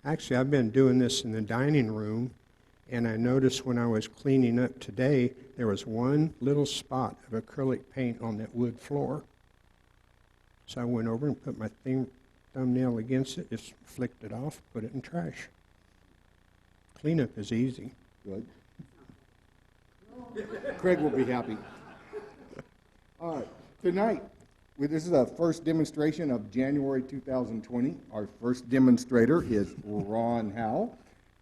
Actually, I've been doing this in the dining room, and I noticed when I was cleaning up today, there was one little spot of acrylic paint on that wood floor. So I went over and put my thumbnail against it, just flicked it off, put it in trash. Cleanup is easy. Good. Craig will be happy. All right, tonight, this is our first demonstration of January 2020. Our first demonstrator is Ron Howe,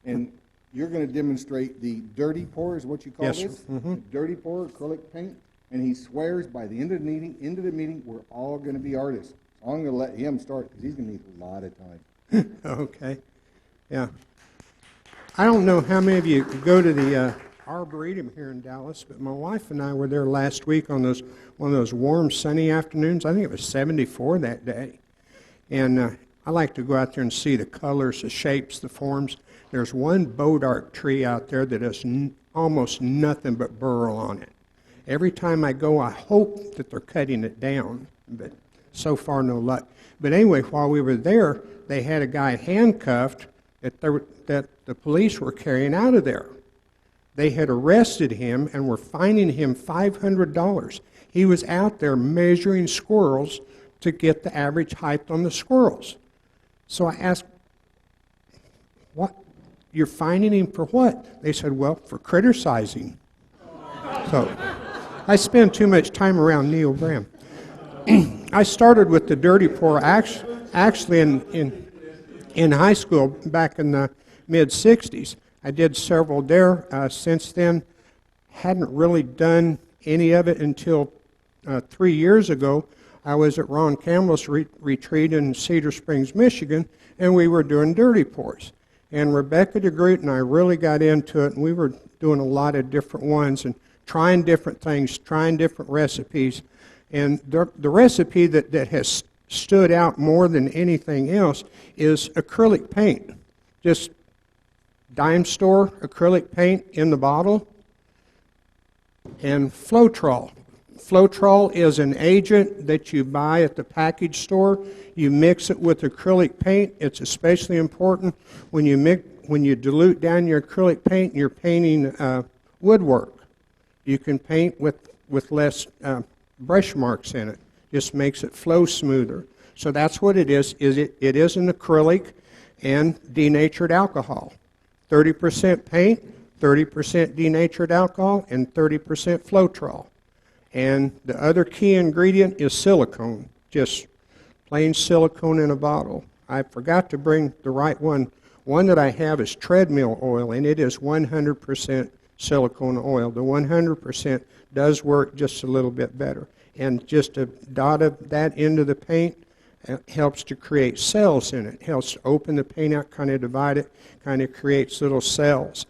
and you're going to demonstrate the dirty pour, is what you call Yes, this? sir. Mm-hmm. The dirty pour, acrylic paint, and he swears by the end of the meeting, we're all going to be artists. So I'm going to let him start because he's going to need a lot of time. Okay. Yeah. I don't know how many of you go to the Arboretum here in Dallas, but my wife and I were there last week on one of those warm, sunny afternoons. I think it was 74 that day. And I like to go out there and see the colors, the shapes, the forms. There's one bodark tree out there that has almost nothing but burl on it. Every time I go, I hope that they're cutting it down, but so far no luck. But anyway, while we were there, they had a guy handcuffed that the police were carrying out of there. They had arrested him and were fining him $500. He was out there measuring squirrels to get the average height on the squirrels. So I asked, "What? You're fining him for what?" They said, "Well, for criticizing." So I spend too much time around Neil Graham. I started with the dirty pour actually in high school back in the mid-'60s. I did several there. Since then, hadn't really done any of it until 3 years ago. I was at Ron Campbell's retreat in Cedar Springs, Michigan, and we were doing dirty pours. And Rebecca DeGroot and I really got into it, and we were doing a lot of different ones and trying different things, trying different recipes. And the recipe that has stood out more than anything else is acrylic paint. Just dime store acrylic paint in the bottle and Floetrol. Floetrol is an agent that you buy at the package store. You mix it with acrylic paint. It's especially important when you dilute down your acrylic paint and you're painting woodwork. You can paint with less brush marks in it. Just makes it flow smoother. So that's what it is. It is an acrylic and denatured alcohol. 30% paint, 30% denatured alcohol, and 30% Floetrol. And the other key ingredient is silicone, just plain silicone in a bottle. I forgot to bring the right one. One that I have is treadmill oil, and it is 100% silicone oil. The 100% does work just a little bit better. And just a dot of that into the paint helps to create cells in it. Helps to open the paint out, kind of divide it, kind of creates little cells.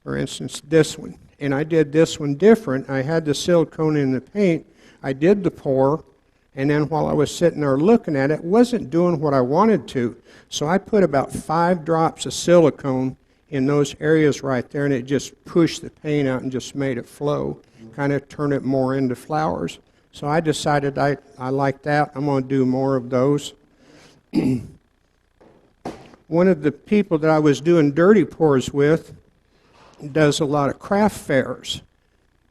For instance, this one. And I did this one different. I had the silicone in the paint. I did the pour, and then while I was sitting there looking at it, it wasn't doing what I wanted to. So I put about 5 drops of silicone in those areas right there, and it just pushed the paint out and just made it flow, kind of turn it more into flowers. So I decided I like that. I'm going to do more of those. One of the people that I was doing dirty pours with does a lot of craft fairs.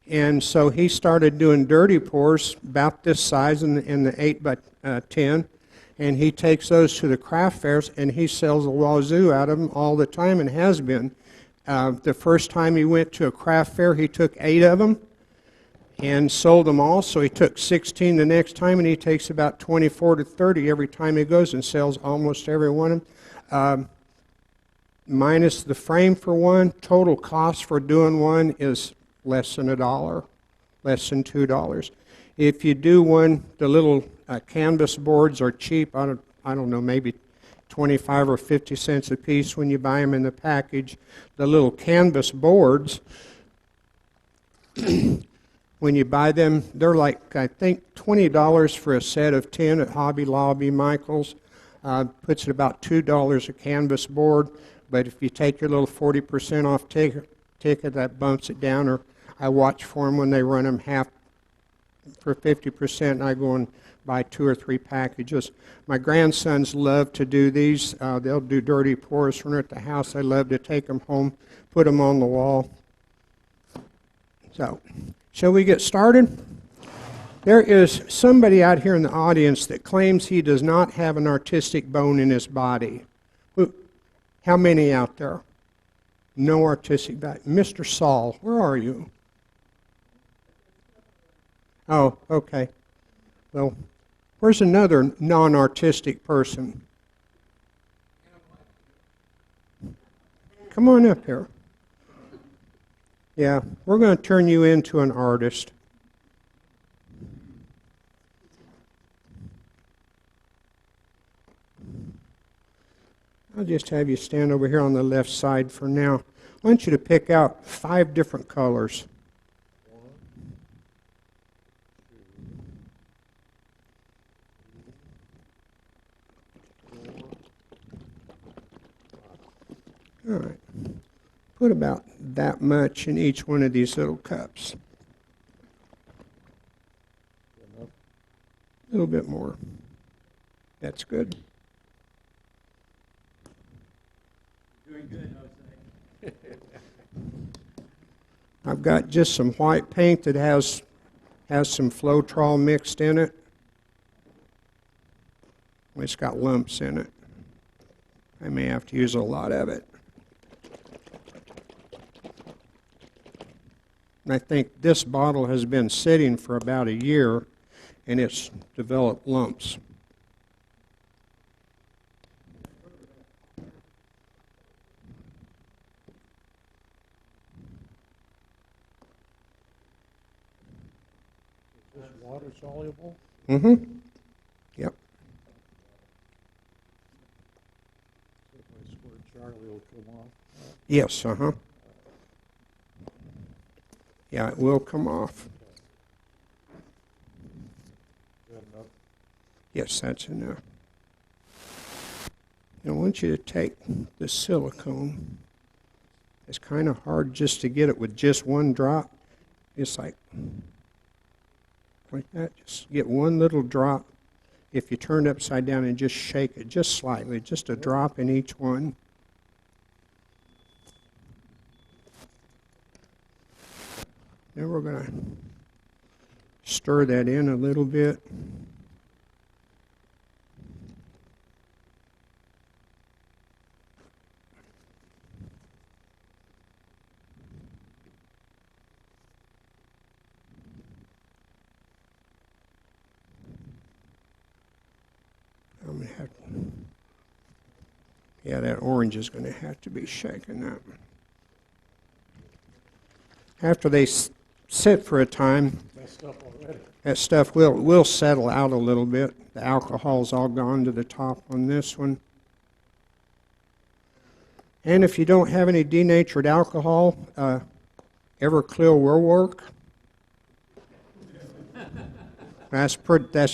And so he started doing dirty pours about this size in the 8 by 10. And he takes those to the craft fairs, and he sells a wazoo out of them all the time and has been. The first time he went to a craft fair, he took 8 of them and sold them all. So he took 16 the next time, and he takes about 24 to 30 every time he goes and sells almost every one of them. Minus the frame for one, total cost for doing one is less than $1, less than $2. If you do one, the little canvas boards are cheap. I don't know, maybe 25 or 50 cents a piece when you buy them in the package. The little canvas boards, when you buy them, they're like, I think, $20 for a set of 10 at Hobby Lobby, Michael's. Puts it about $2 a canvas board. But if you take your little 40% off ticket, that bumps it down. Or I watch for them when they run them for 50%, and I go and buy 2 or 3 packages. My grandsons love to do these. They'll do dirty pours when they're at the house. They love to take them home, put them on the wall. So, shall we get started? There is somebody out here in the audience that claims he does not have an artistic bone in his body. How many out there? No artistic bone. Mr. Saul, where are you? Oh, okay. Well, where's another non-artistic person? Come on up here. Yeah, we're going to turn you into an artist. I'll just have you stand over here on the left side for now. I want you to pick out 5 different colors. All right. Put about that much in each one of these little cups. A little bit more. That's good. Doing good, Jose. I've got just some white paint that has some Floetrol mixed in it. It's got lumps in it. I may have to use a lot of it. And I think this bottle has been sitting for about a year, and it's developed lumps. Is this water soluble? Mm-hmm. Yep. So if I squirt Charlie, will come off? Yes, uh-huh. Yeah, it will come off. Good enough? Yes, that's enough. I want you to take the silicone. It's kind of hard just to get it with just one drop. It's like that. Just get one little drop. If you turn it upside down and just shake it just slightly, just a drop in each one. Then we're going to stir that in a little bit. I'm going to have to, yeah, that orange is going to have to be shaken up. After they sit for a time, that stuff will settle out a little bit. The alcohol's all gone to the top on this one. And if you don't have any denatured alcohol, Everclear will work. That's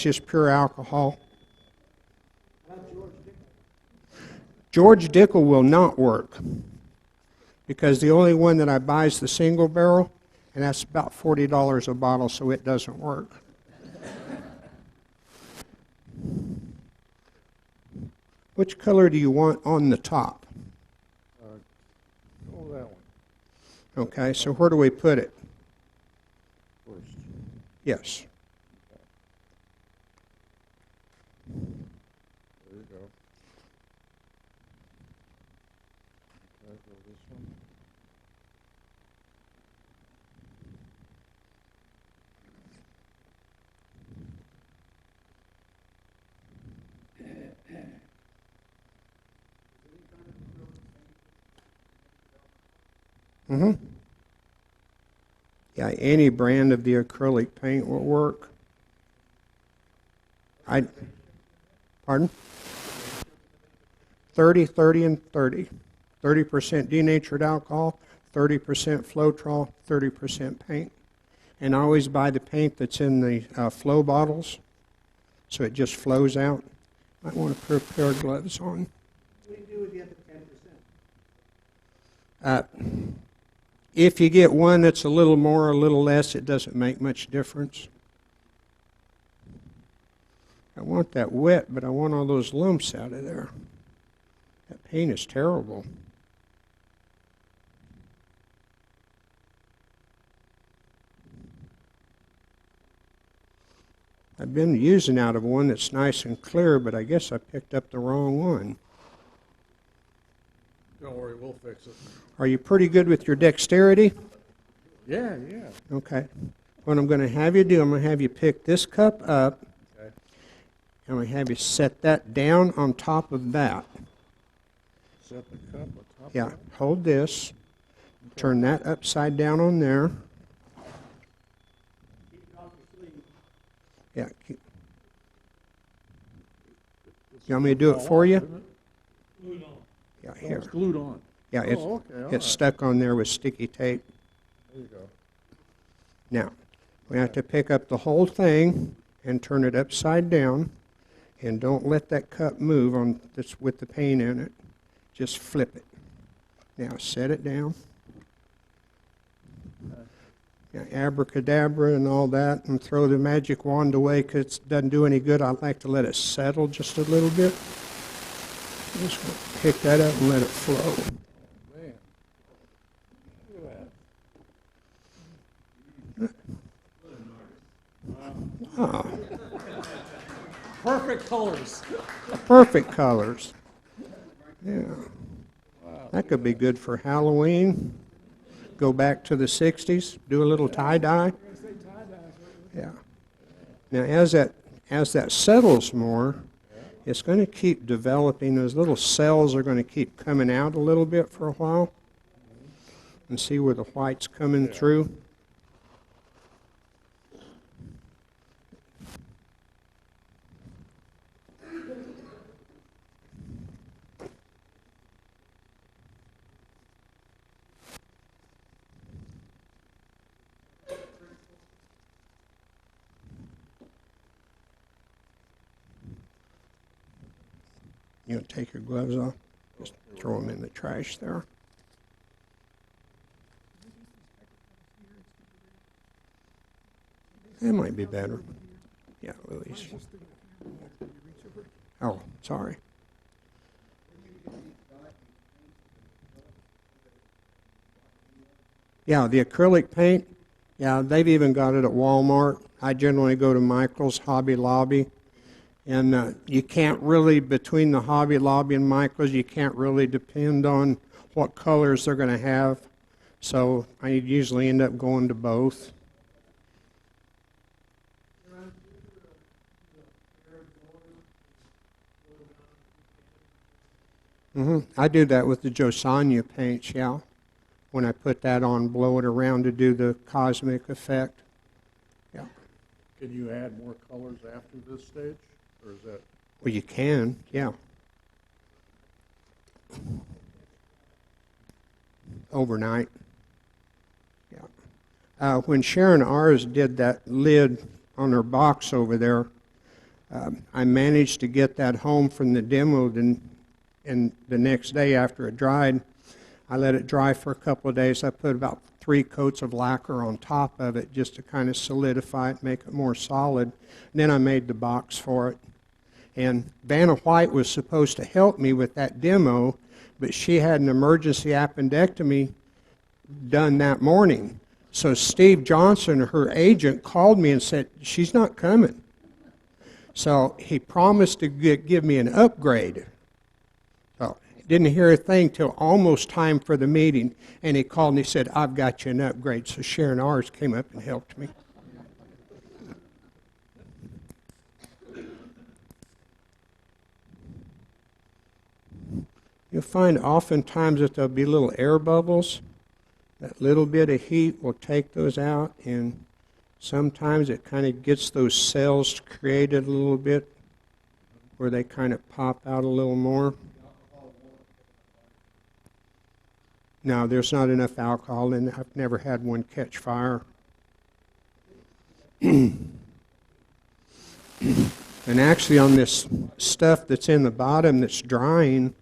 just pure alcohol. George Dickel will not work, because the only one that I buy is the single barrel, and that's about $40 a bottle, so it doesn't work. Which color do you want on the top? Oh, that one Okay, so where do we put it? first. Yes. There you go. Okay, go this one. Mm-hmm. Yeah, any brand of the acrylic paint will work. Pardon? 30, 30, and 30. 30% denatured alcohol, 30% Floetrol, 30% paint. And I always buy the paint that's in the flow bottles, so it just flows out. Might want to put a pair of gloves on. What do you do with the other 10%? If you get one that's a little more or a little less, it doesn't make much difference. I want that wet, but I want all those lumps out of there. That paint is terrible. I've been using out of one that's nice and clear, but I guess I picked up the wrong one. Don't worry, we'll fix it. Are you pretty good with your dexterity? Yeah, yeah. Okay. What I'm going to have you do, I'm going to have you pick this cup up, Okay. and I'm going to have you set that down on top of that. Set the cup on top Yeah, of it. hold this, turn that upside down on there. Yeah. You want me to do it for you? Isn't it? Yeah, Oh, here. it's glued on. Yeah, it's, Oh, okay, all it's right. stuck on there with sticky tape. There you go. Now, we have to pick up the whole thing and turn it upside down, and don't let that cup move on this with the paint in it. Just flip it. Now set it down. Now, abracadabra and all that, and throw the magic wand away because it doesn't do any good. I like to let it settle just a little bit. Just gonna pick that up and let it flow. Man. Look at that. Ah, Perfect colors. perfect colors. Yeah. That could be good for Halloween. Go back to the 60s, do a little tie-dye. Yeah. Now, as that settles more, it's going to keep developing. Those little cells are going to keep coming out a little bit for a while. And see where the white's coming through. You want to take your gloves off? Just throw them in the trash there. That might be better. Yeah, a little easier. Oh, sorry. Yeah, the acrylic paint, yeah, they've even got it at Walmart. I generally go to Michael's, Hobby Lobby. And you can't really, between the Hobby Lobby and Michael's, you can't really depend on what colors they're going to have. So I usually end up going to both. I do that with the Josanya paints, yeah. When I put that on, blow it around to do the cosmic effect. Yeah. Can you add more colors after this stage? Or is that? Well, you can, yeah. Overnight. Yeah. When Sharon Ars did that lid on her box over there, I managed to get that home from the demo, and the next day after it dried, I let it dry for a couple of days. I put about 3 coats of lacquer on top of it just to kind of solidify it, make it more solid. And then I made the box for it. And Vanna White was supposed to help me with that demo, but she had an emergency appendectomy done that morning. So Steve Johnson, her agent, called me and said, she's not coming. So he promised to give me an upgrade. So didn't hear a thing till almost time for the meeting, and he called and he said, I've got you an upgrade. So Sharon Ars came up and helped me. You'll find oftentimes that there'll be little air bubbles. That little bit of heat will take those out, and sometimes it kind of gets those cells created a little bit where they kind of pop out a little more. No, there's not enough alcohol in it. I've never had one catch fire. And actually on this stuff that's in the bottom that's drying,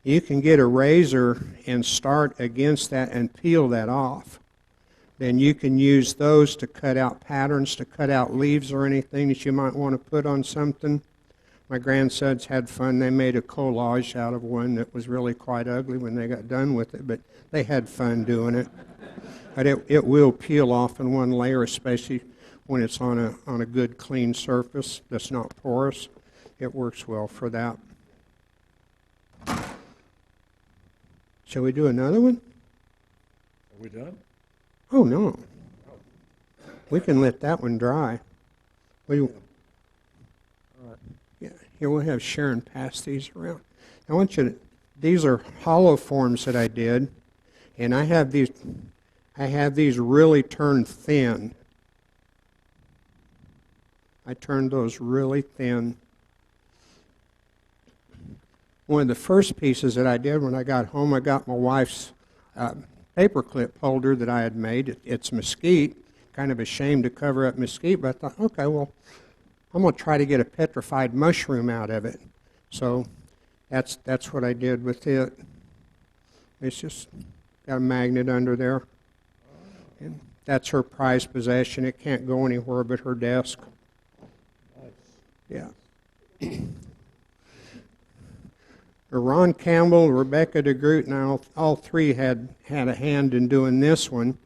you can get a razor and start against that and peel that off. then you can use those to cut out patterns, to cut out leaves or anything that you might want to put on something. My grandsons had fun. They made a collage out of one that was really quite ugly when they got done with it, but they had fun doing it. But it will peel off in one layer, especially when it's on a good clean surface that's not porous. It works well for that. Shall we do another one? Are we done? Oh, no. We can let that one dry. Yeah, here we'll have Sharon pass these around. I want you to, these are hollow forms that I did, and I have these really turned thin. I turned those really thin. One of the first pieces that I did when I got home, I got my wife's paperclip holder that I had made. It's mesquite, kind of ashamed to cover up mesquite, but I thought, okay, well, I'm going to try to get a petrified mushroom out of it. So that's what I did with it. It's just got a magnet under there. And that's her prized possession. It can't go anywhere but her desk. Yeah. Ron Campbell, Rebecca DeGroot, and I, all three had a hand in doing this one.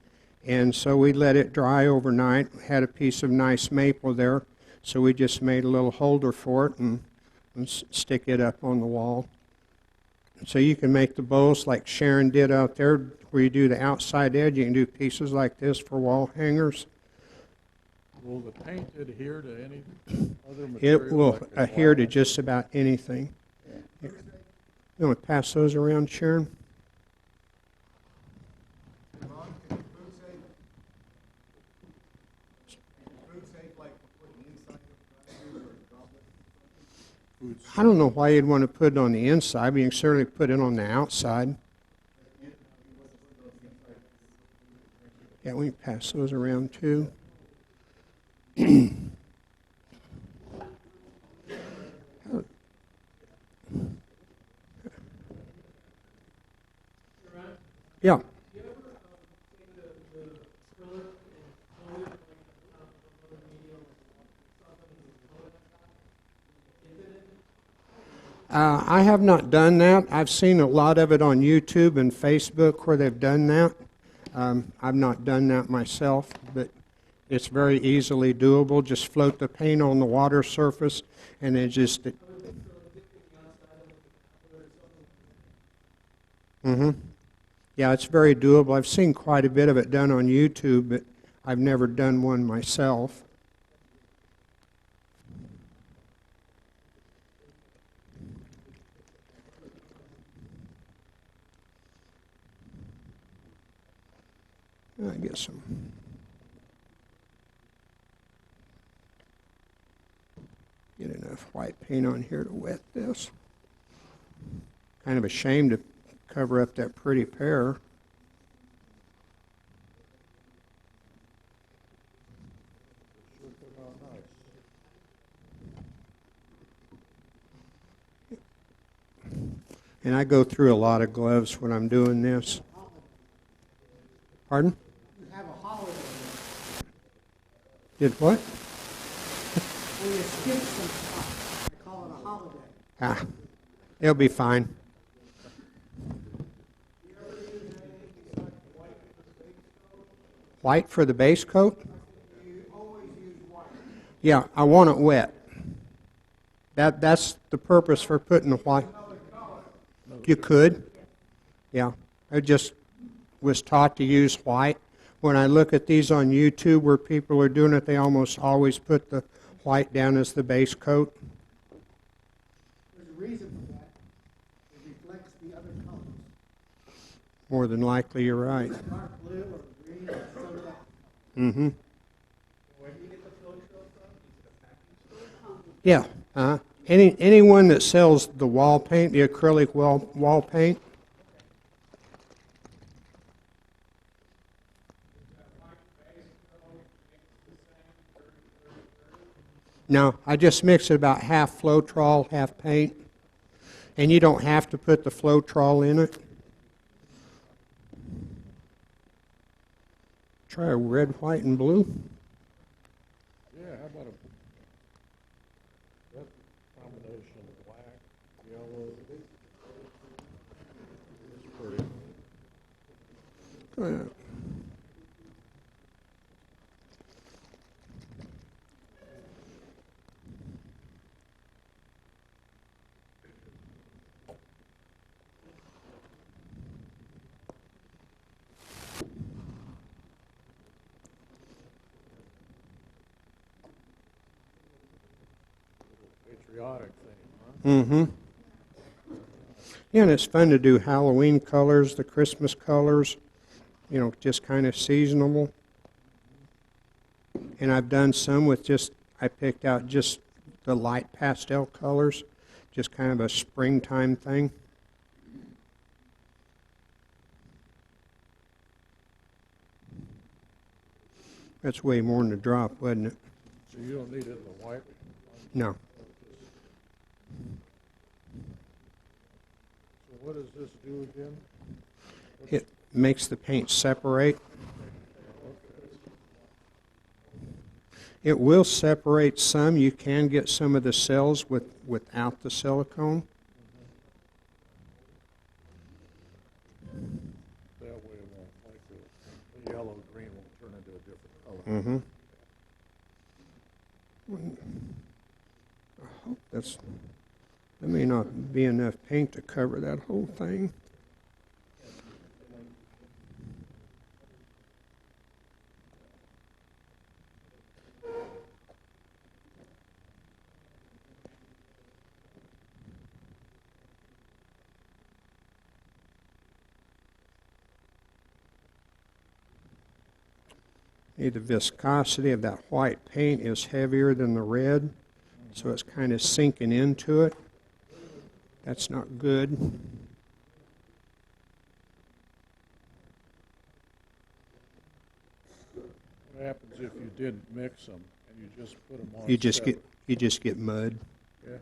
And so we let it dry overnight. Had a piece of nice maple there. So we just made a little holder for it and stick it up on the wall. So you can make the bowls like Sharon did out there, where you do the outside edge. You can do pieces like this for wall hangers. Will the paint adhere to any other material? It will like the adhere to glass? just about anything. You want to pass those around, Sharon? I don't know why you'd want to put it on the inside, but you can certainly put it on the outside. Yeah, we can pass those around too. Yeah. I have not done that. I've seen a lot of it on YouTube and Facebook where they've done that. I've not done that myself, but it's very easily doable. Just float the paint on the water surface and then just... Yeah, it's very doable. I've seen quite a bit of it done on YouTube, but I've never done one myself. I get some. Get enough white paint on here to wet this. Kind of ashamed to cover up that pretty pear. Sure come out nice. And I go through a lot of gloves when I'm doing this. Pardon? You have a holiday. Did what? When you skip some stuff, I call it a holiday. Ah, it'll be fine. White for the base coat? You always use white. Yeah, I want it wet. That's the purpose for putting the white. You could. Yeah, I just was taught to use white. When I look at these on YouTube where people are doing it, they almost always put the white down as the base coat. There's a reason for that. It reflects the other colors. More than likely, you're right. Dark blue or green or some of that. Mm-hmm. Yeah. Anyone that sells the wall paint, the acrylic wall paint. No, I just mix it about half Floetrol, half paint. And you don't have to put the Floetrol in it. try a red, white, and blue? Yeah, how about that combination of black, yellow? It's pretty. Patriotic thing, huh? Mm-hmm. Yeah, and it's fun to do Halloween colors, the Christmas colors, you know, just kind of seasonable. And I've done some with just, I picked out just the light pastel colors, just kind of a springtime thing. That's way more than a drop, wasn't it? So you don't need it in the white? No. So what does this do again? It makes the paint separate. It will separate some. You can get some of the cells without the silicone. That way it won't, like the yellow, green won't turn into a different color. I hope that may not be enough paint to cover that whole thing. The viscosity of that white paint is heavier than the red, so it's kind of sinking into it. That's not good. What happens if you didn't mix them and you just put them on? You just separate? get mud. Yeah.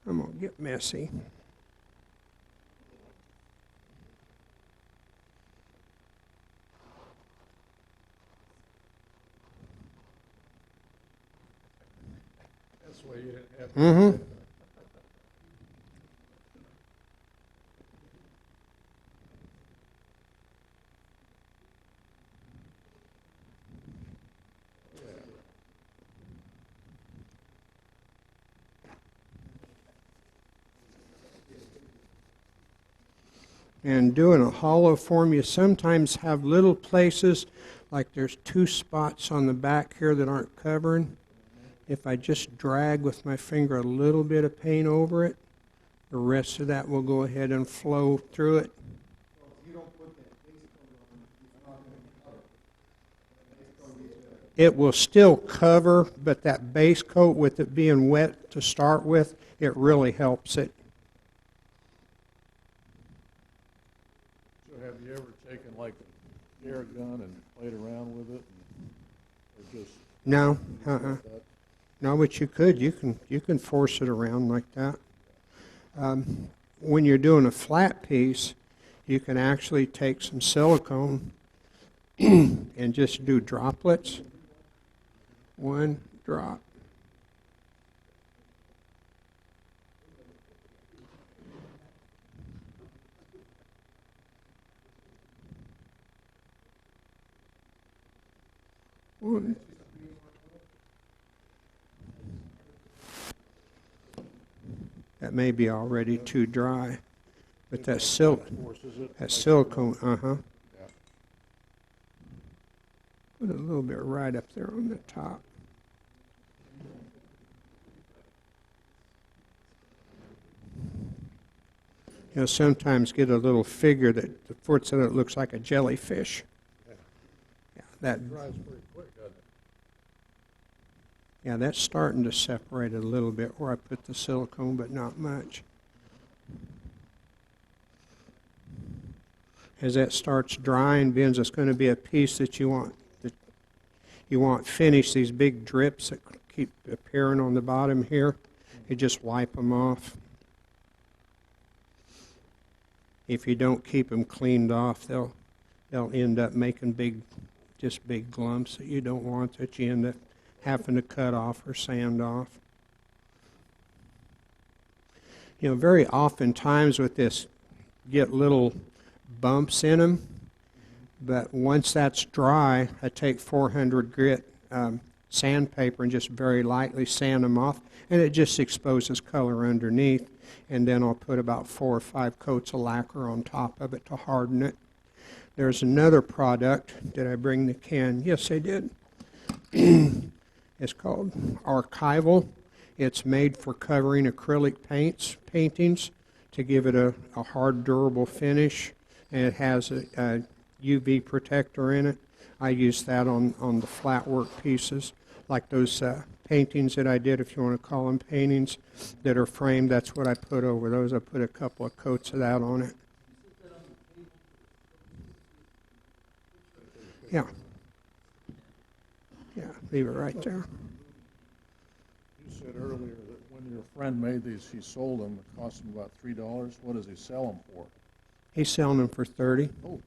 I'm gonna get messy. That's why you didn't have. Mm-hmm. And doing a hollow form, you sometimes have little places, like there's two spots on the back here that aren't covering. If I just drag with my finger a little bit of paint over it, the rest of that will go ahead and flow through it. So if you don't put that base coat on, it's not going to cover. The base coat is It will still cover, but that base coat, with it being wet to start with, it really helps it. So have you ever taken like an air gun and played around with it? Or just No, like that? no, but you could. You can force it around like that. When you're doing a flat piece, you can actually take some silicone and just do droplets. One drop. One. That may be already too dry, but that Forces it. that silicone, Yeah. Put a little bit right up there on the top. You know, sometimes get a little figure that the foot so that it looks like a jellyfish. Yeah. Yeah, that It dries pretty quick, doesn't it? yeah, that's starting to separate a little bit where I put the silicone, but not much. As that starts drying, it's going to be a piece that you want finished. These big drips that keep appearing on the bottom here, you just wipe them off. If you don't keep them cleaned off, they'll end up making just big glumps that you don't want, that you end up having to cut off or sand off. You know, very oftentimes with this, get little bumps in them, but once that's dry, I take 400 grit sandpaper and just very lightly sand them off, and it just exposes color underneath, and then I'll put about 4 or 5 coats of lacquer on top of it to harden it. There's another product. Did I bring the can? Yes, I did. It's called Archival. It's made for covering acrylic paintings to give it a hard, durable finish, and it has a UV protector in it. I use that on the flat work pieces, like those paintings that I did, if you want to call them paintings, that are framed. That's what I put over those. I put a couple of coats of that on it. Yeah. Yeah, leave it right there. You said earlier that when your friend made these, he sold them. It cost him about $3. What does he sell them for? He's selling them for $30. Oh.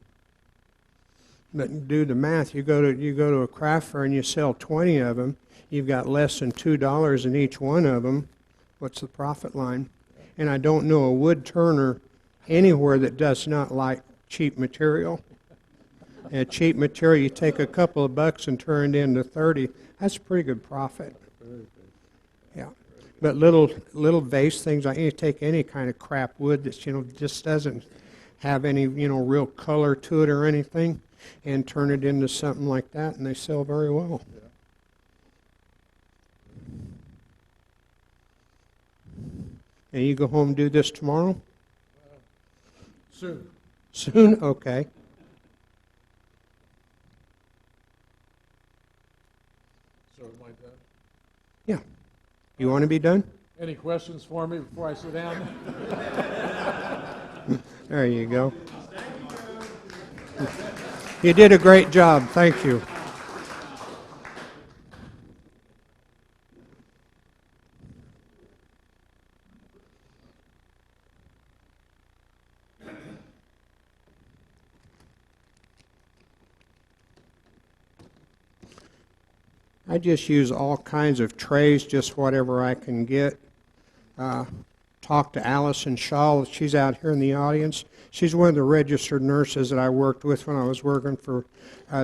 But do the math. You go to a craft fair and you sell 20 of them. You've got less than $2 in each one of them. What's the profit line? And I don't know a wood turner anywhere that does not like cheap material. And cheap material, you take a couple of bucks and turn it into 30. That's a pretty good profit. Yeah. But little vase things, like you take any kind of crap wood that just doesn't have any real color to it or anything, and turn it into something like that, and they sell very well. Yeah. And you go home and do this tomorrow? Soon. Soon? Okay. So am I done? Yeah. You want to be done? Any questions for me before I sit down? There you go. You did a great job. Thank you. I just use all kinds of trays, just whatever I can get. Talk to Allison Shaw. She's out here in the audience. She's one of the registered nurses that I worked with when I was working for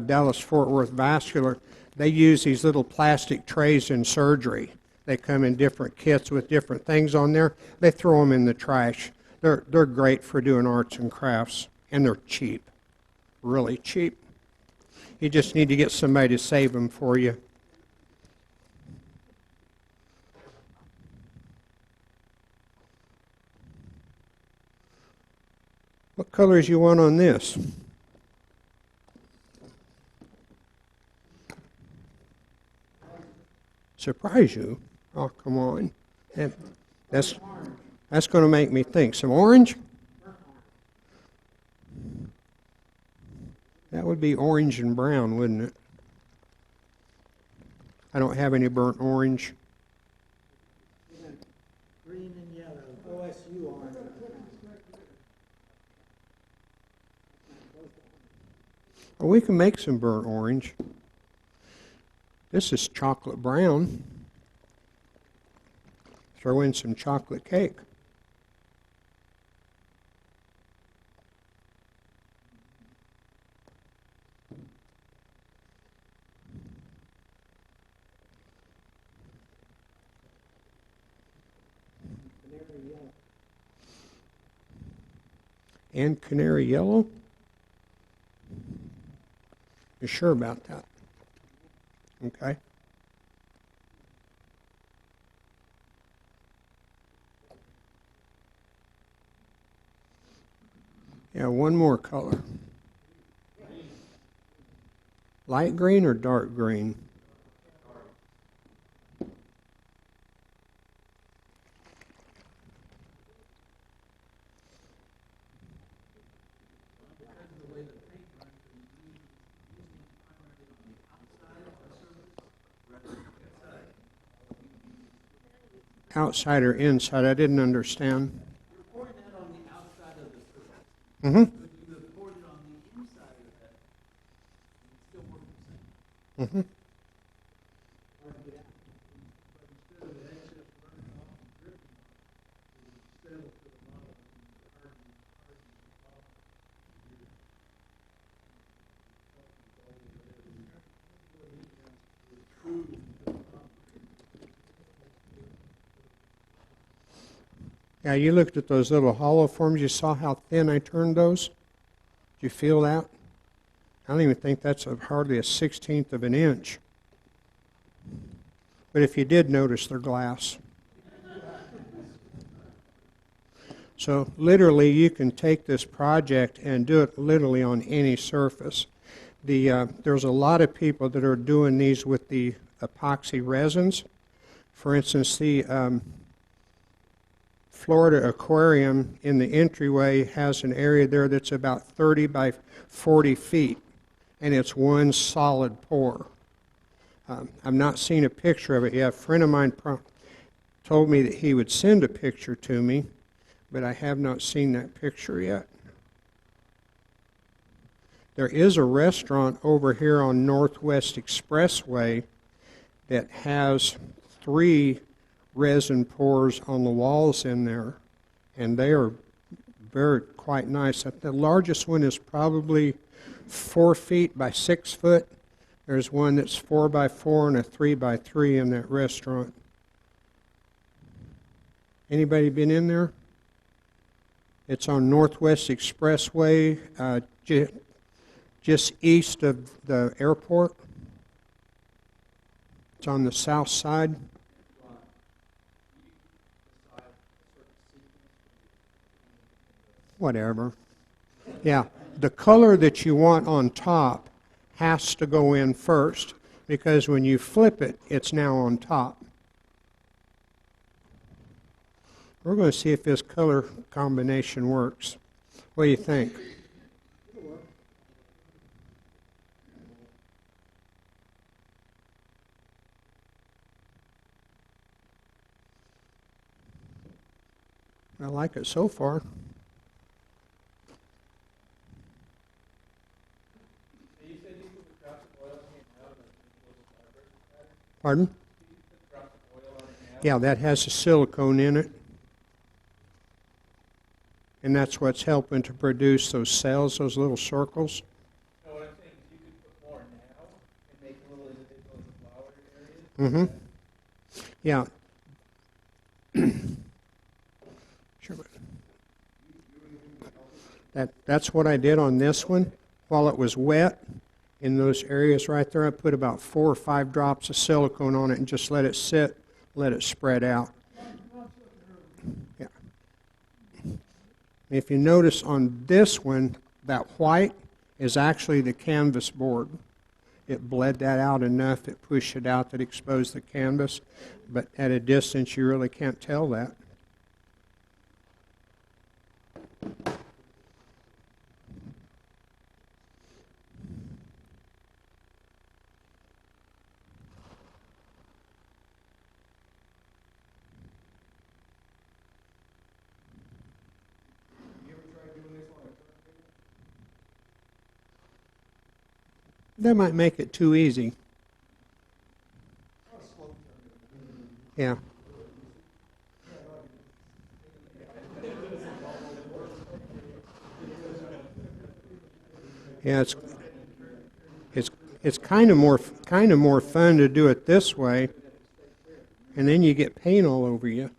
Dallas-Fort Worth Vascular. They use these little plastic trays in surgery. They come in different kits with different things on there. They throw them in the trash. They're great for doing arts and crafts, and they're cheap, really cheap. You just need to get somebody to save them for you. What colors you want on this? Surprise you? Oh, come on. That's going to make me think. Some orange? That would be orange and brown, wouldn't it? I don't have any burnt orange. Green and yellow, OSU orange. Well, we can make some burnt orange. This is chocolate brown. Throw in some chocolate cake. And canary yellow? You sure about that? Okay. Yeah, one more color. Light green or dark green? outside or inside? I didn't understand. You're pouring that on the outside of the circle. Mm-hmm. But you have poured it on the inside of that, and it still works the same. Mm-hmm. But instead of the excess burning off and dripping off, it would settle to the bottom and harden the bottom. Yeah, you looked at those little hollow forms. You saw how thin I turned those? Did you feel that? I don't even think that's hardly a 16th of an inch. But if you did notice, they're glass. So literally, you can take this project and do it literally on any surface. There's a lot of people that are doing these with the epoxy resins. For instance, the Florida Aquarium in the entryway has an area there that's about 30 by 40 feet, and it's one solid pour. I've not seen a picture of it yet. A friend of mine told me that he would send a picture to me, but I have not seen that picture yet. There is a restaurant over here on Northwest Expressway that has 3 resin pours on the walls in there, and they are quite nice. The largest one is probably 4 feet by 6 foot. There's one that's 4 by 4 and a 3 by 3 in that restaurant. Anybody been in there? It's on Northwest Expressway, just east of the airport. It's on the south side. Whatever. Yeah, the color that you want on top has to go in first, because when you flip it, it's now on top. We're going to see if this color combination works. What do you think? I like it so far. Pardon? Yeah, that has a silicone in it. And that's what's helping to produce those cells, those little circles. So what I'm saying is you could put more now and make little individual flower areas. Mm-hmm. Yeah. Sure. That's what I did on this one. While it was wet, in those areas right there, I put about 4 or 5 drops of silicone on it and just let it sit, let it spread out. Yeah. If you notice on this one, that white is actually the canvas board. It bled that out enough, it pushed it out that exposed the canvas, but at a distance you really can't tell that. That might make it too easy. Yeah. Yeah, it's kind of more fun to do it this way, and then you get paint all over you.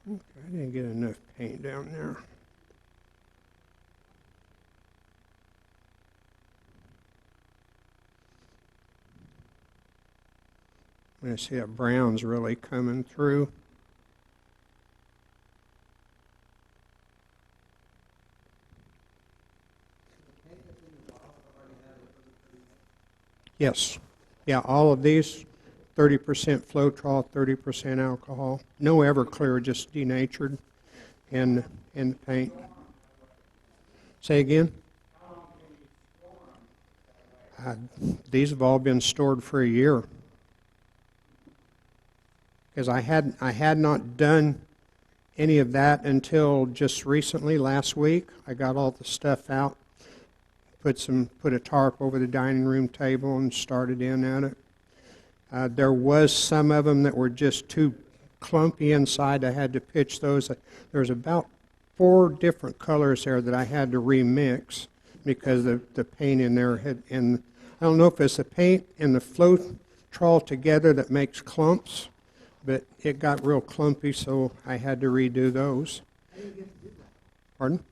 Okay, I didn't get enough paint down there. I see that brown's really coming through. Yes. Yeah, all of these 30% Floetrol, 30% alcohol. No Everclear, just denatured in the paint. Say again? These have all been stored for a year. Because I had not done any of that until just recently, last week. I got all the stuff out, put a tarp over the dining room table and started in at it. There was some of them that were just too clumpy inside. I had to pitch those. There was about 4 different colors there that I had to remix because the paint in there had, and I don't know if it's the paint and the Floetrol together that makes clumps, but it got real clumpy, so I had to redo those. How do you get to do that? Pardon?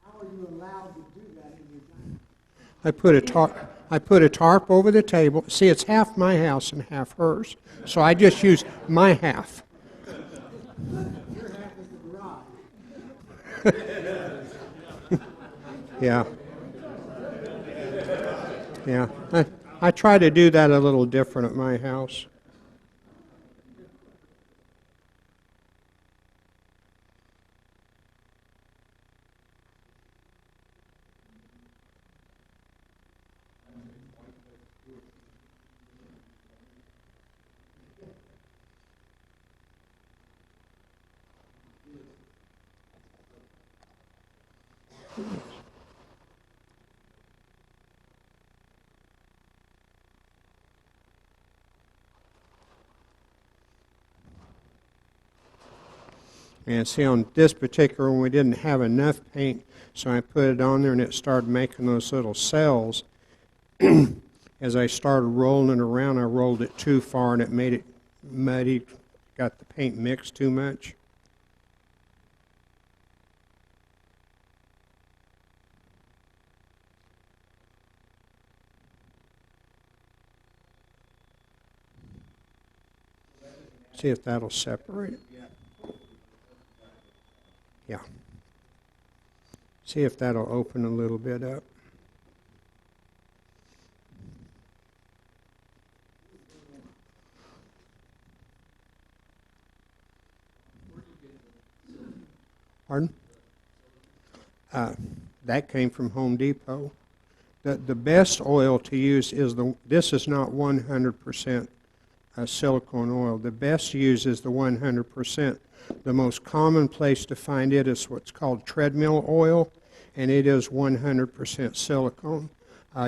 How are you allowed to do that in your dining? I put a tarp over the table. See, it's half my house and half hers, so I just used my half. Your half is the garage. Yeah. Yeah. I try to do that a little different at my house. And see, on this particular one, we didn't have enough paint, so I put it on there and it started making those little cells. As I started rolling it around, I rolled it too far and it made it muddy, got the paint mixed too much. See if that'll separate it. Yeah. See if that'll open a little bit up. Pardon? That came from Home Depot. The best oil to use is this is not 100% silicone oil. The best to use is the 100%. The most common place to find it is what's called treadmill oil, and it is 100% silicone.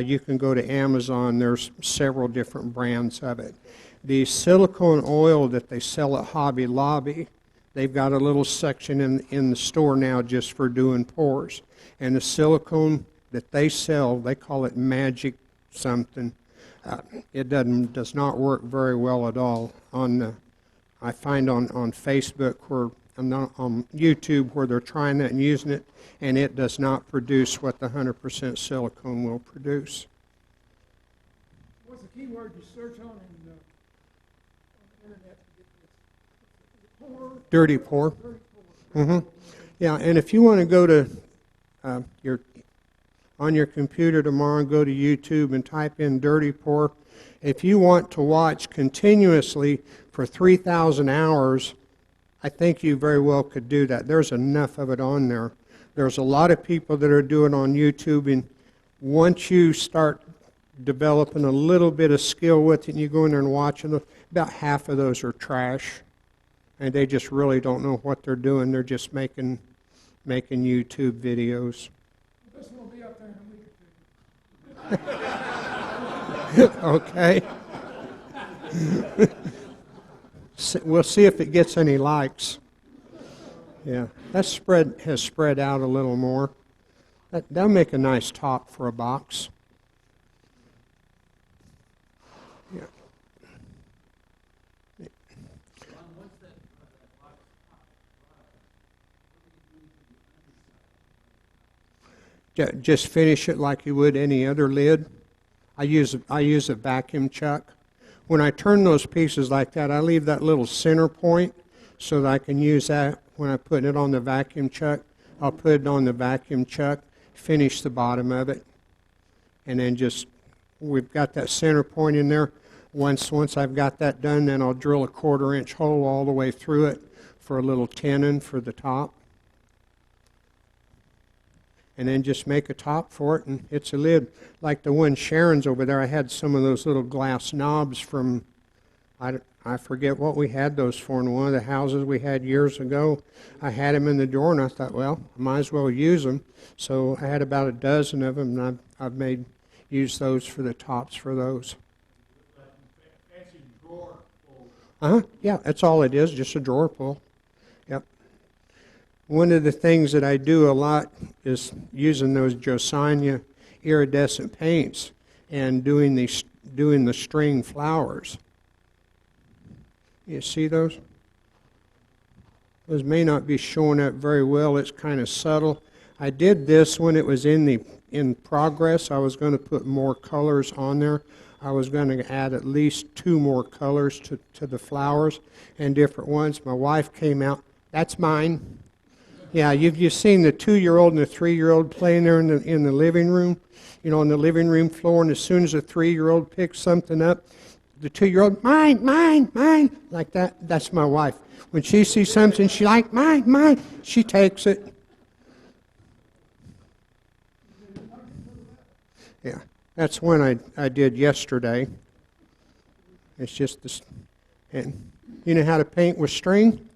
You can go to Amazon. There's several different brands of it. The silicone oil that they sell at Hobby Lobby, they've got a little section in the store now just for doing pours. And the silicone that they sell, they call it Magic something. It does not work very well at all. I find on Facebook on YouTube where they're trying that and using it, and it does not produce what the 100% silicone will produce. What's the key word you search on the internet to get this? Pour? Dirty pour. Dirty pour. Mm-hmm. Yeah, and if you want to go to on your computer tomorrow, go to YouTube and type in dirty pour. If you want to watch continuously for 3,000 hours, I think you very well could do that. There's enough of it on there. There's a lot of people that are doing it on YouTube, and once you start developing a little bit of skill with it and you go in there and watch them, about half of those are trash, and they just really don't know what they're doing. They're just making YouTube videos. This one will be up there in a week or two. Okay. We'll see if it gets any likes. Yeah, that has spread out a little more. That'll make a nice top for a box. Yeah. Just finish it like you would any other lid. I use a vacuum chuck. When I turn those pieces like that, I leave that little center point so that I can use that when I put it on the vacuum chuck. I'll put it on the vacuum chuck, finish the bottom of it, and then we've got that center point in there. Once I've got that done, then I'll drill a 1/4-inch hole all the way through it for a little tenon for the top. And then just make a top for it, and it's a lid. Like the one Sharon's over there, I had some of those little glass knobs from, I forget what we had those for in one of the houses we had years ago. I had them in the door, and I thought, well, I might as well use them. So I had about a dozen of them, and I've used those for the tops for those. Fancy drawer full. Yeah, that's all it is, just a drawer pull. Yep. One of the things that I do a lot is using those Josiah iridescent paints and doing the string flowers. You see those? Those may not be showing up very well. It's kind of subtle. I did this when it was in progress. I was going to put more colors on there. I was going to add at least 2 more colors to the flowers and different ones. My wife came out. That's mine. Yeah, you've seen the 2-year-old and the 3-year-old playing there in the living room, on the living room floor, and as soon as the 3-year-old picks something up, the 2-year-old, mine, like that. That's my wife. When she sees something she likes, mine, she takes it. Yeah, that's one I did yesterday. It's just this, and you know how to paint with string?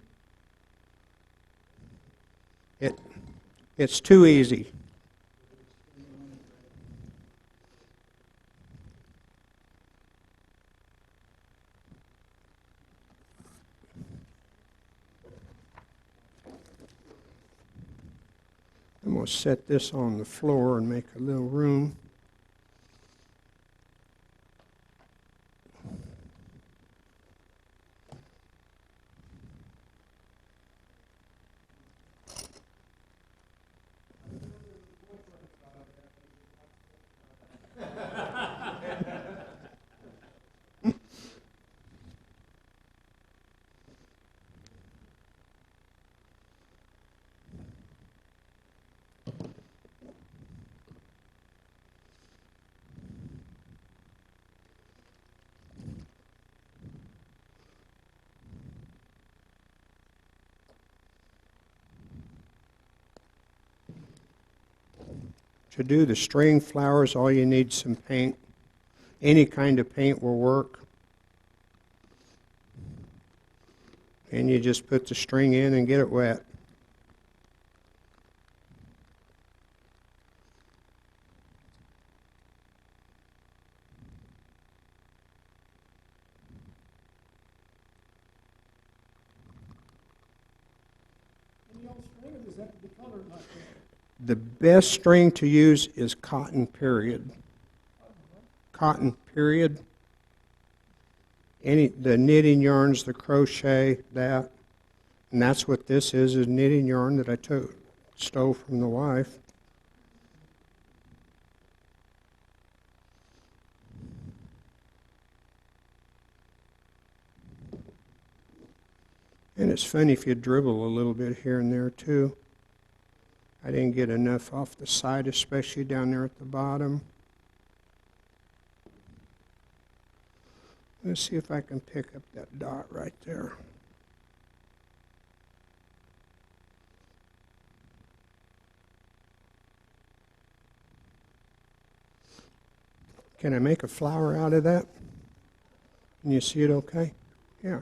It's too easy. I'm going to set this on the floor and make a little room. To do the string flowers, all you need is some paint. Any kind of paint will work. And you just put the string in and get it wet. Any old string, or does that have to be colored like that? The best string to use is cotton, period. Cotton, period. The knitting yarns, the crochet, that. And that's what this is knitting yarn that I stole from the wife. And it's funny if you dribble a little bit here and there too. I didn't get enough off the side, especially down there at the bottom. Let's see if I can pick up that dot right there. Can I make a flower out of that? Can you see it okay? Yeah.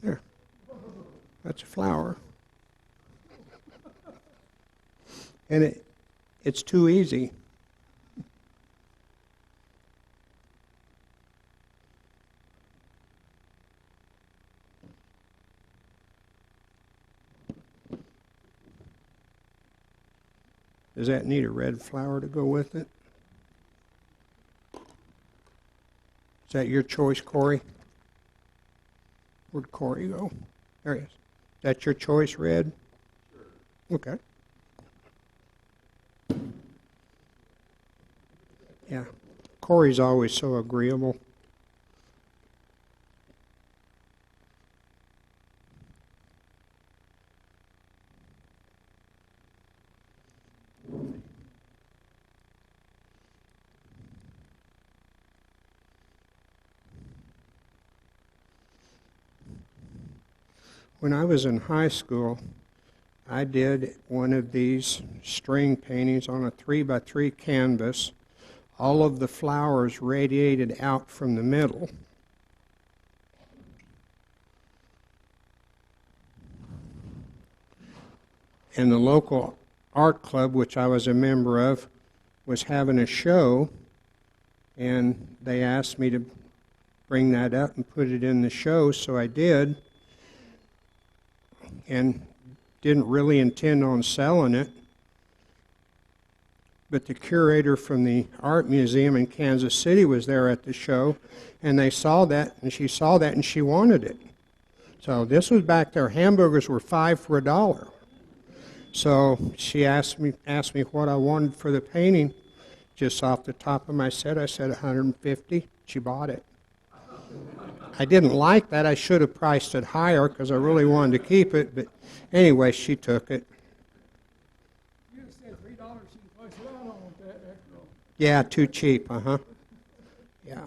There. That's a flower. And it's too easy. Does that need a red flower to go with it? Is that your choice, Corey? Where'd Corey go? There he is. That's your choice, red? Sure. Okay. Yeah. Corey's always so agreeable. When I was in high school, I did one of these string paintings on a 3x3 canvas. All of the flowers radiated out from the middle. And the local art club, which I was a member of, was having a show, and they asked me to bring that up and put it in the show, so I did, and didn't really intend on selling it. But the curator from the art museum in Kansas City was there at the show, and they saw that, and she saw that, and she wanted it. So this was back there. Hamburgers were 5 for $1. So she asked me what I wanted for the painting. Just off the top of my head, I said 150. She bought it. I didn't like that. I should have priced it higher because I really wanted to keep it. But anyway, she took it. You just said $3, she puts it, I don't want that extra. Yeah, too cheap, Yeah.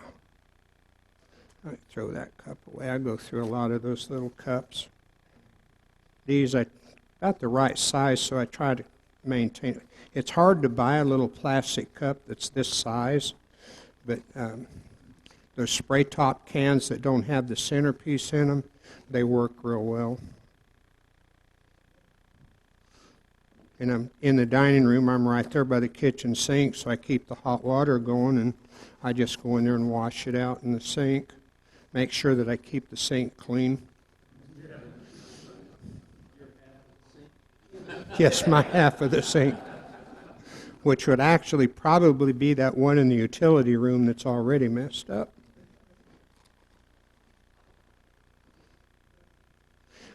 I throw that cup away. I go through a lot of those little cups. These I about the right size, so I try to maintain it. It's hard to buy a little plastic cup that's this size, but those spray top cans that don't have the centerpiece in them, they work real well. And I'm in the dining room. I'm right there by the kitchen sink, so I keep the hot water going, and I just go in there and wash it out in the sink. Make sure that I keep the sink clean. Yes, my half of the sink, which would actually probably be that one in the utility room that's already messed up.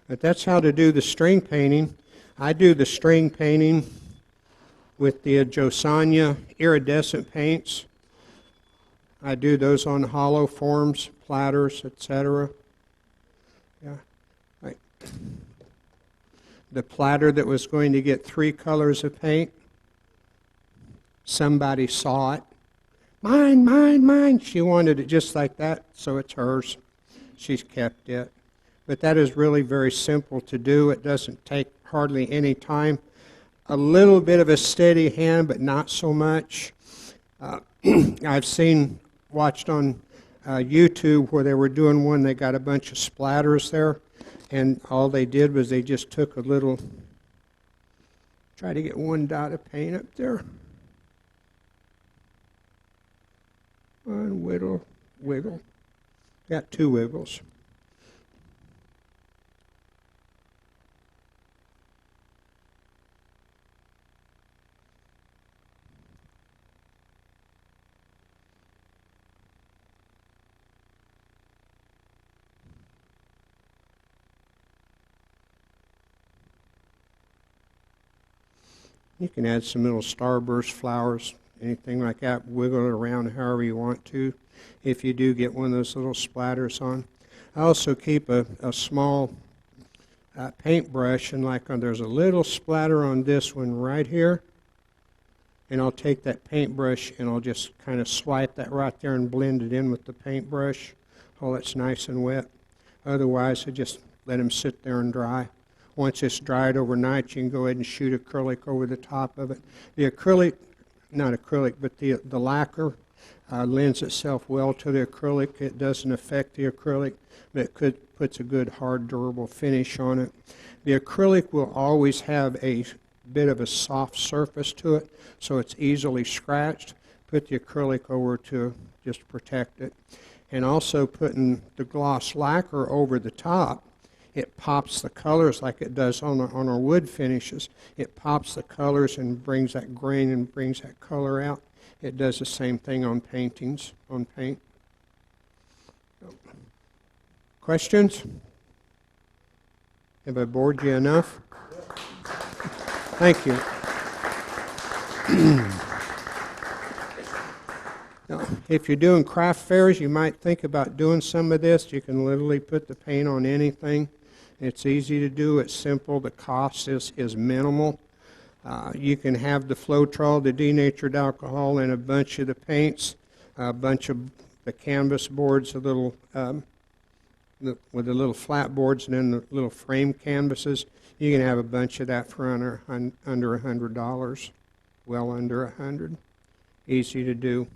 But that's how to do the string painting. I do the string painting with the Josanya iridescent paints. I do those on hollow forms, platters, etc. Yeah. Right. The platter that was going to get 3 colors of paint, somebody saw it. Mine, mine, mine. She wanted it just like that, so it's hers. She's kept it. But that is really very simple to do. It doesn't take hardly any time. A little bit of a steady hand, but not so much. I've watched on YouTube where they were doing one. They got a bunch of splatters there, and all they did was they just took a little, try to get 1 dot of paint up there. One wiggle. Got 2 wiggles. You can add some little starburst flowers, anything like that. Wiggle it around however you want to if you do get one of those little splatters on. I also keep a small paintbrush, and there's a little splatter on this one right here. And I'll take that paintbrush and I'll just kind of swipe that right there and blend it in with the paintbrush while it's nice and wet. Otherwise, I just let them sit there and dry. Once it's dried overnight, you can go ahead and shoot acrylic over the top of it. The acrylic, not acrylic, but the lacquer lends itself well to the acrylic. It doesn't affect the acrylic, but it puts a good, hard, durable finish on it. The acrylic will always have a bit of a soft surface to it, so it's easily scratched. Put the acrylic over to just protect it. And also putting the gloss lacquer over the top, it pops the colors like it does on our wood finishes. It pops the colors and brings that grain and brings that color out. It does the same thing on paintings, on paint. Questions? Have I bored you enough? Thank you. Now, if you're doing craft fairs, you might think about doing some of this. You can literally put the paint on anything. It's easy to do. It's simple. The cost is minimal. You can have the Floetrol, the denatured alcohol, and a bunch of the paints, a bunch of the canvas boards, a little with the little flat boards and then the little frame canvases. You can have a bunch of that for under $100, well under $100. Easy to do.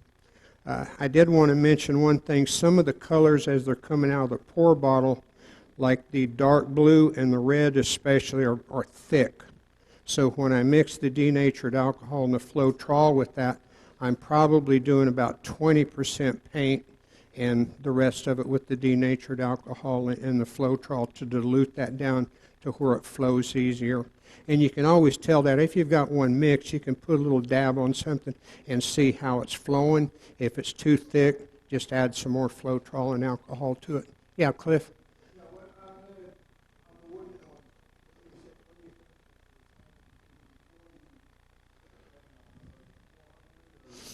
I did want to mention one thing. Some of the colors as they're coming out of the pour bottle, like the dark blue and the red especially, are thick. So when I mix the denatured alcohol and the Floetrol with that, I'm probably doing about 20% paint and the rest of it with the denatured alcohol and the Floetrol to dilute that down to where it flows easier. And you can always tell that if you've got one mix, you can put a little dab on something and see how it's flowing. If it's too thick, just add some more Floetrol and alcohol to it. Yeah, Cliff?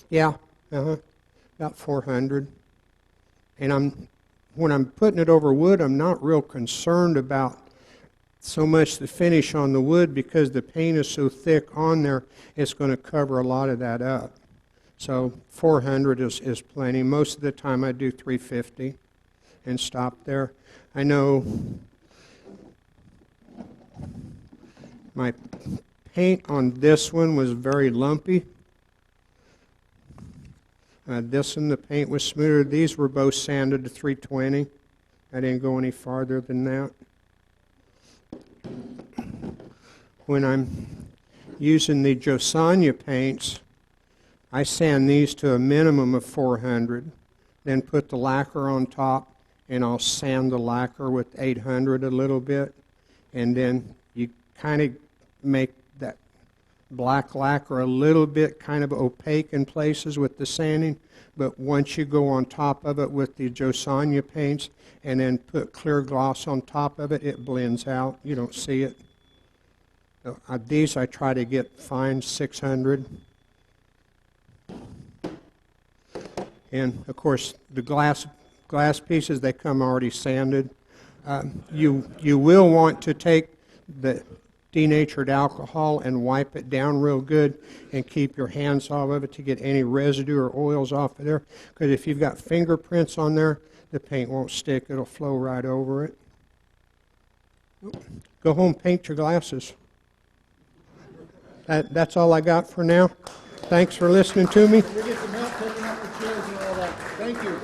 Yeah, about 400. And when I'm putting it over wood, I'm not real concerned about so much the finish on the wood because the paint is so thick on there, it's going to cover a lot of that up. So 400 is plenty. Most of the time I do 350 and stop there. I know my paint on this one was very lumpy. This one, the paint was smoother. These were both sanded to 320. I didn't go any farther than that. When I'm using the Josanya paints, I sand these to a minimum of 400, then put the lacquer on top, and I'll sand the lacquer with 800 a little bit, and then you kind of make that black lacquer a little bit kind of opaque in places with the sanding, but once you go on top of it with the Josanya paints and then put clear gloss on top of it, it blends out. You don't see it. So, these I try to get fine 600. And of course the glass pieces, they come already sanded. You will want to take the denatured alcohol and wipe it down real good and keep your hands off of it to get any residue or oils off of there, because if you've got fingerprints on there, the paint won't stick. It'll flow right over it. Go home, paint your glasses. That's all I got for now. Thanks for listening to me. We get some help picking up the chairs and all that. Thank you.